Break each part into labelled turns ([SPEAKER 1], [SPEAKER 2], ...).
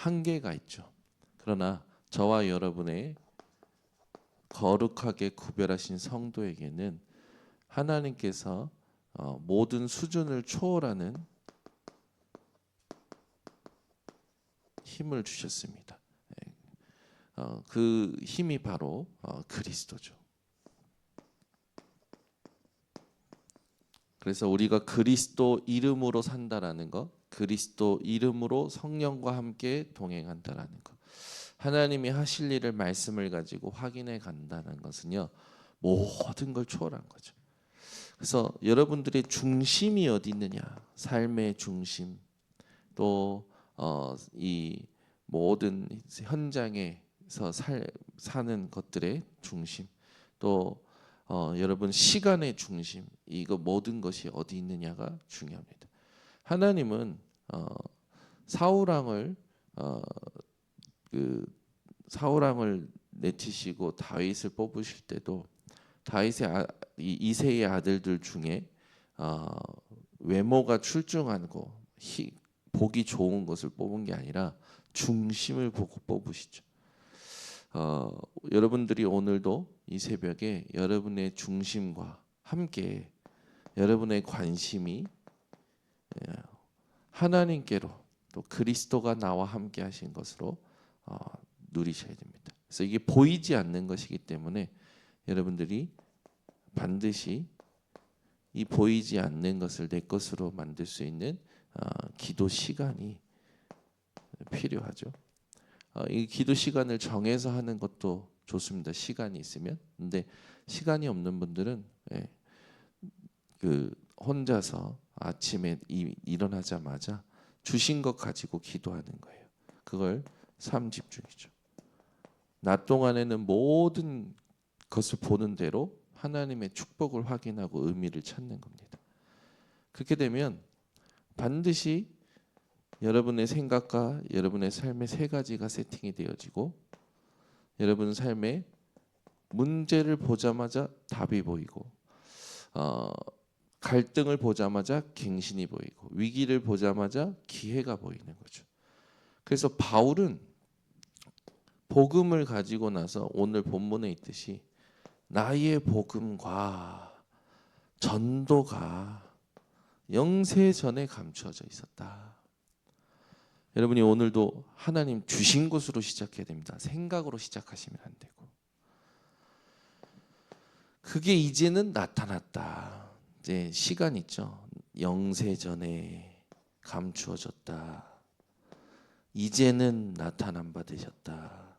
[SPEAKER 1] 한계가 있죠. 그러나 저와 여러분의 거룩하게 구별하신 성도에게는 하나님께서 모든 수준을 초월하는 힘을 주셨습니다. 그 힘이 바로 그리스도죠. 그래서 우리가 그리스도 이름으로 산다라는 것, 그리스도 이름으로 성령과 함께 동행한다라는 것, 하나님이 하실 일을 말씀을 가지고 확인해 간다는 것은요, 모든 걸 초월한 거죠. 그래서 여러분들의 중심이 어디 있느냐, 삶의 중심, 또 이 모든 현장에서 사는 것들의 중심, 또 여러분 시간의 중심, 이거 모든 것이 어디 있느냐가 중요합니다. 하나님은 사울왕을 사울왕을 내치시고 다윗을 뽑으실 때도 다윗의 이세의 아들들 중에 외모가 출중하고 보기 좋은 것을 뽑은 게 아니라 중심을 보고 뽑으시죠. 여러분들이 오늘도 이 새벽에 여러분의 중심과 함께 여러분의 관심이 하나님께로, 또 그리스도가 나와 함께 하신 것으로 누리셔야 됩니다. 그래서 이게 보이지 않는 것이기 때문에 여러분들이 반드시 이 보이지 않는 것을 내 것으로 만들 수 있는 기도 시간이 필요하죠. 이 기도 시간을 정해서 하는 것도 좋습니다. 시간이 있으면. 근데 시간이 없는 분들은 혼자서 아침에 일어나자마자 주신 것 가지고 기도하는 거예요. 그걸 삶 집중이죠. 낮 동안에는 모든 것을 보는 대로 하나님의 축복을 확인하고 의미를 찾는 겁니다. 그렇게 되면 반드시 여러분의 생각과 여러분의 삶의 세 가지가 세팅이 되어지고, 여러분 삶에 문제를 보자마자 답이 보이고, 갈등을 보자마자 갱신이 보이고, 위기를 보자마자 기회가 보이는 거죠. 그래서 바울은 복음을 가지고 나서 오늘 본문에 있듯이 나의 복음과 전도가 영세 전에 감추어져 있었다. 여러분이 오늘도 하나님 주신 것으로 시작해야 됩니다. 생각으로 시작하시면 안 되고, 그게 이제는 나타났다. 이제 시간 있죠. 영세 전에 감추어졌다. 이제는 나타남 받으셨다.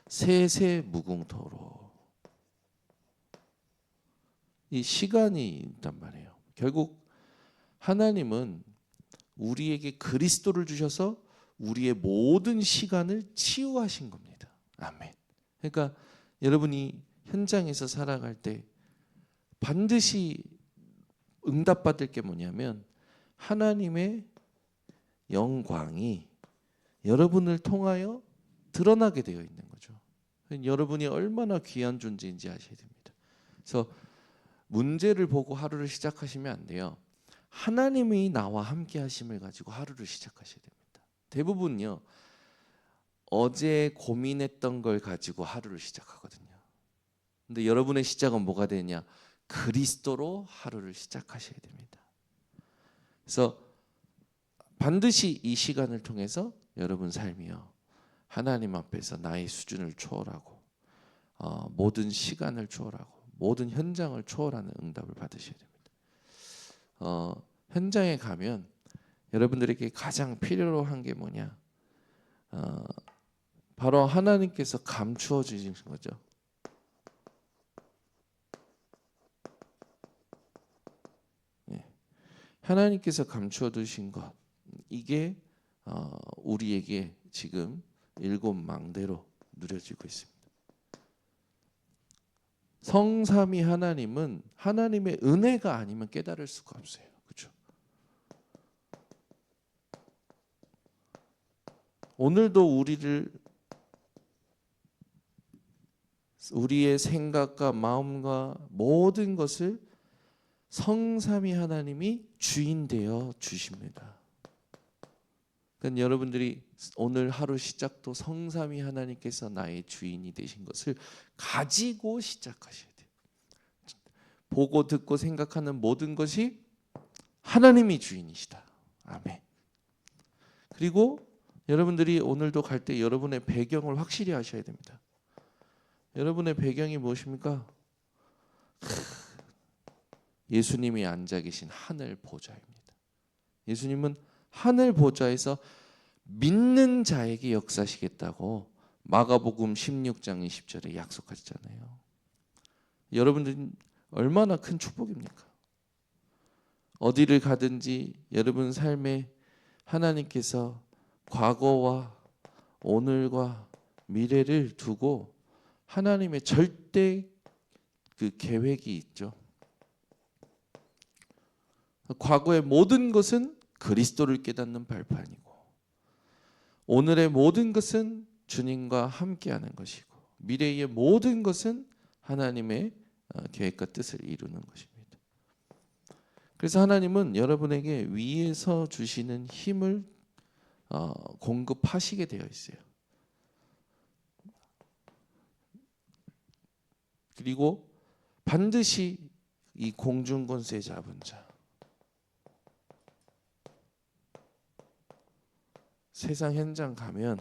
[SPEAKER 1] 세세 무궁토로. 이 시간이 있단 말이에요. 결국 하나님은 우리에게 그리스도를 주셔서 우리의 모든 시간을 치유하신 겁니다. 아멘. 그러니까 여러분이 현장에서 살아갈 때 반드시 응답받을 게 뭐냐면 하나님의 영광이 여러분을 통하여 드러나게 되어 있는 거죠. 여러분이 얼마나 귀한 존재인지 아셔야 됩니다. 그래서 문제를 보고 하루를 시작하시면 안 돼요. 하나님이 나와 함께 하심을 가지고 하루를 시작하셔야 됩니다. 대부분요, 어제 고민했던 걸 가지고 하루를 시작하거든요. 근데 여러분의 시작은 뭐가 되냐? 그리스도로 하루를 시작하셔야 됩니다. 그래서 반드시 이 시간을 통해서 여러분 삶이요, 하나님 앞에서 나의 수준을 초월하고 모든 시간을 초월하고 모든 현장을 초월하는 응답을 받으셔야 됩니다. 현장에 가면 여러분들에게 가장 필요로 한 게 뭐냐? 바로 하나님께서 감추어 주신 거죠. 하나님께서 감추어 두신 것, 이게 우리에게 지금 7망대로 누려지고 있습니다. 성삼위 하나님은 하나님의 은혜가 아니면 깨달을 수가 없어요. 그렇죠? 오늘도 우리의 생각과 마음과 모든 것을 성삼위 하나님이 주인 되어 주십니다. 그러니까 여러분들이 오늘 하루 시작도 성삼위 하나님께서 나의 주인이 되신 것을 가지고 시작하셔야 돼요. 보고 듣고 생각하는 모든 것이 하나님이 주인이시다. 아멘. 그리고 여러분들이 오늘도 갈 때 여러분의 배경을 확실히 아셔야 됩니다. 여러분의 배경이 무엇입니까? 예수님이 앉아 계신 하늘 보좌입니다. 예수님은 하늘 보좌에서 믿는 자에게 역사하시겠다고 마가복음 16장 20절에 약속하셨잖아요. 여러분들은 얼마나 큰 축복입니까? 어디를 가든지 여러분 삶에 하나님께서 과거와 오늘과 미래를 두고 하나님의 절대 그 계획이 있죠. 과거의 모든 것은 그리스도를 깨닫는 발판이고, 오늘의 모든 것은 주님과 함께하는 것이고, 미래의 모든 것은 하나님의 계획과 뜻을 이루는 것입니다. 그래서 하나님은 여러분에게 위에서 주시는 힘을 공급하시게 되어 있어요. 그리고 반드시 이 공중 권세 잡은 자, 세상 현장 가면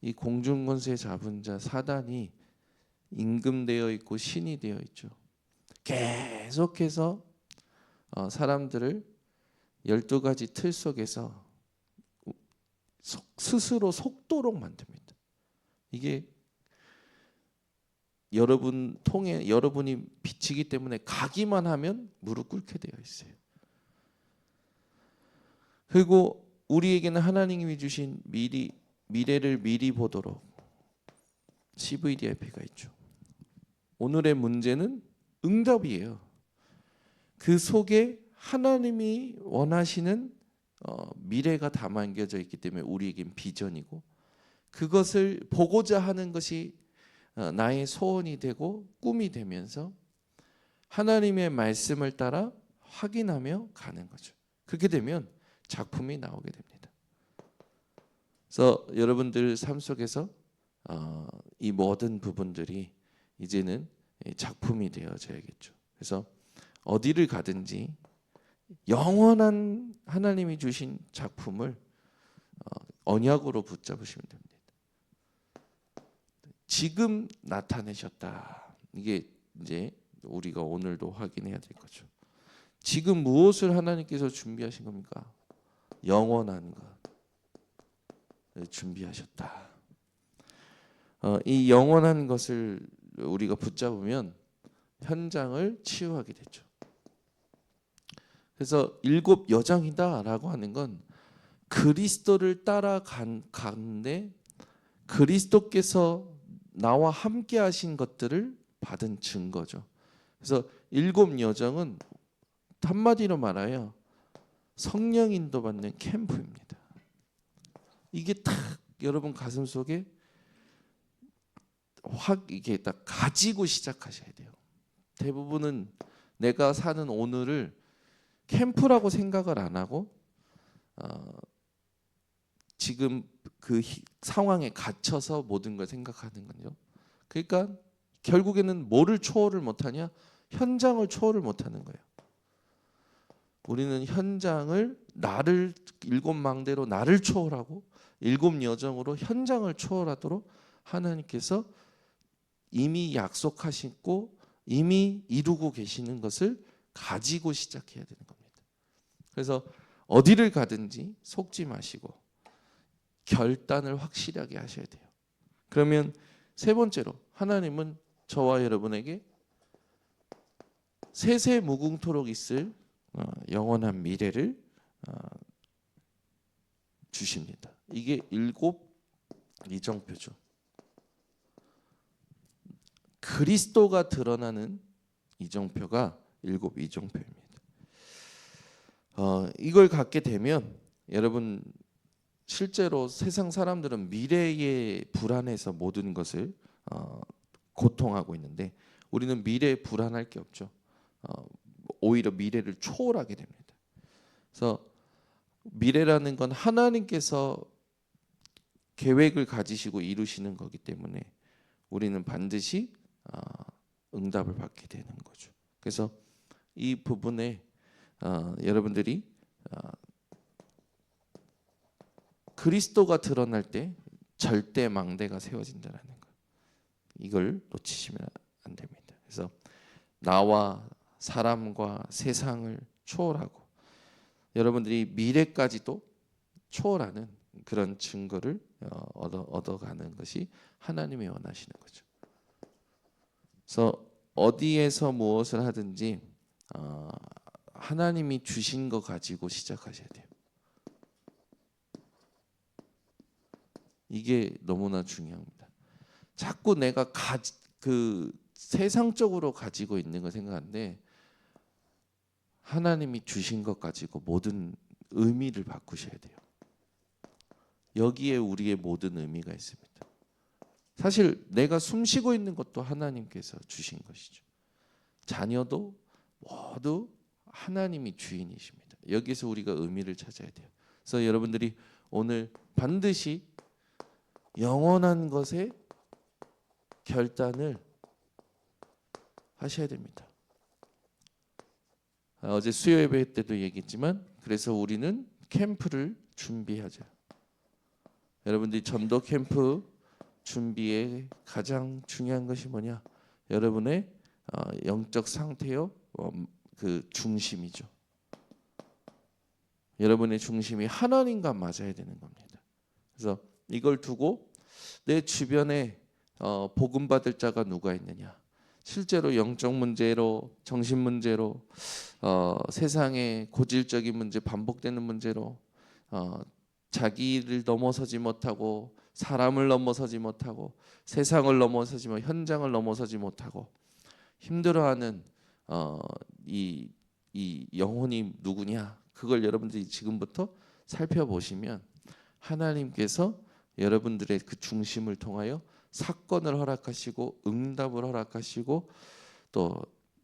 [SPEAKER 1] 이 공중 권세 잡은 자 사단이 임금되어 있고 신이 되어 있죠. 계속해서 사람들을 12가지 틀 속에서 스스로 속도록 만듭니다. 이게 여러분이 비치기 때문에 가기만 하면 무릎 꿇게 되어 있어요. 그리고 우리에게는 하나님이 주신 미래를 미리 보도록 CVDIP가 있죠. 오늘의 문제는 응답이에요. 그 속에 하나님이 원하시는 미래가 담겨져 있기 때문에 우리에겐 비전이고, 그것을 보고자 하는 것이 나의 소원이 되고 꿈이 되면서 하나님의 말씀을 따라 확인하며 가는 거죠. 그렇게 되면 작품이 나오게 됩니다. 그래서 여러분들 삶 속에서 이 모든 부분들이 이제는 작품이 되어져야겠죠. 그래서 어디를 가든지 영원한 하나님이 주신 작품을 언약으로 붙잡으시면 됩니다. 지금 나타내셨다. 이게 이제 우리가 오늘도 확인해야 될 거죠. 지금 무엇을 하나님께서 준비하신 겁니까? 영원한 것 준비하셨다. 이 영원한 것을 우리가 붙잡으면 현장을 치유하게 되죠. 그래서 7 여정이다라고 하는 건 그리스도를 따라가는데 그리스도께서 나와 함께 하신 것들을 받은 증거죠. 그래서 7 여정은 한마디로 말하여 성령 인도받는 캠프입니다. 이게 딱 여러분 가슴 속에 확 이게 딱 가지고 시작하셔야 돼요. 대부분은 내가 사는 오늘을 캠프라고 생각을 안 하고 지금 그 상황에 갇혀서 모든 걸 생각하는 거죠. 그러니까 결국에는 뭐를 초월을 못하냐? 현장을 초월을 못하는 거예요. 우리는 현장을 나를 7 망대로 나를 초월하고 7 여정으로 현장을 초월하도록 하나님께서 이미 약속하시고 이미 이루고 계시는 것을 가지고 시작해야 되는 겁니다. 그래서 어디를 가든지 속지 마시고 결단을 확실하게 하셔야 돼요. 그러면 세 번째로 하나님은 저와 여러분에게 세세 무궁토록 있을 영원한 미래를 주십니다. 이게 7 이정표죠. 그리스도가 드러나는 이정표가 7 이정표입니다. 이걸 갖게 되면 여러분 실제로 세상 사람들은 미래에 불안해서 모든 것을 고통하고 있는데 우리는 미래에 불안할 게 없죠. 오히려 미래를 초월하게 됩니다. 그래서 미래라는 건 하나님께서 계획을 가지시고 이루시는 거기 때문에 우리는 반드시 응답을 받게 되는 거죠. 그래서 이 부분에 여러분들이 그리스도가 드러날 때 절대 망대가 세워진다는 거, 이걸 놓치시면 안 됩니다. 그래서 나와 사람과 세상을 초월하고 여러분들이 미래까지도 초월하는 그런 증거를 얻어가는 것이 하나님이 원하시는 거죠. 그래서 어디에서 무엇을 하든지 하나님이 주신 거 가지고 시작하셔야 돼요. 이게 너무나 중요합니다. 자꾸 내가 그 세상적으로 가지고 있는 거 생각하는데 하나님이 주신 것 가지고 모든 의미를 바꾸셔야 돼요. 여기에 우리의 모든 의미가 있습니다. 사실 내가 숨쉬고 있는 것도 하나님께서 주신 것이죠. 자녀도 모두 하나님이 주인이십니다. 여기서 우리가 의미를 찾아야 돼요. 그래서 여러분들이 오늘 반드시 영원한 것에 결단을 하셔야 됩니다. 어제 수요 예배 때도 얘기했지만 그래서 우리는 캠프를 준비하자. 여러분들이 전도 캠프 준비에 가장 중요한 것이 뭐냐? 여러분의 영적 상태요, 그 중심이죠. 여러분의 중심이 하나님과 맞아야 되는 겁니다. 그래서 이걸 두고 내 주변에 복음 받을 자가 누가 있느냐? 실제로 영적 문제로, 정신 문제로, 세상의 고질적인 문제, 반복되는 문제로 자기를 넘어서지 못하고 사람을 넘어서지 못하고 세상을 넘어서지 못하고 현장을 넘어서지 못하고 힘들어하는 이 영혼이 누구냐? 그걸 여러분들이 지금부터 살펴보시면 하나님께서 여러분들의 그 중심을 통하여 사건을 허락하시고 응답을 허락하시고 또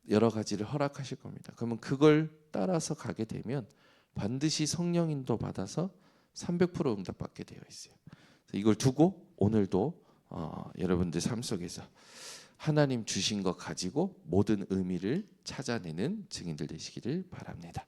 [SPEAKER 1] 여러 가지를 허락하실 겁니다. 그러면 그걸 따라서 가게 되면 반드시 성령 인도 받아서 300% 응답받게 되어 있어요. 이걸 두고 오늘도 여러분들 삶 속에서 하나님 주신 것 가지고 모든 의미를 찾아내는 증인들 되시기를 바랍니다.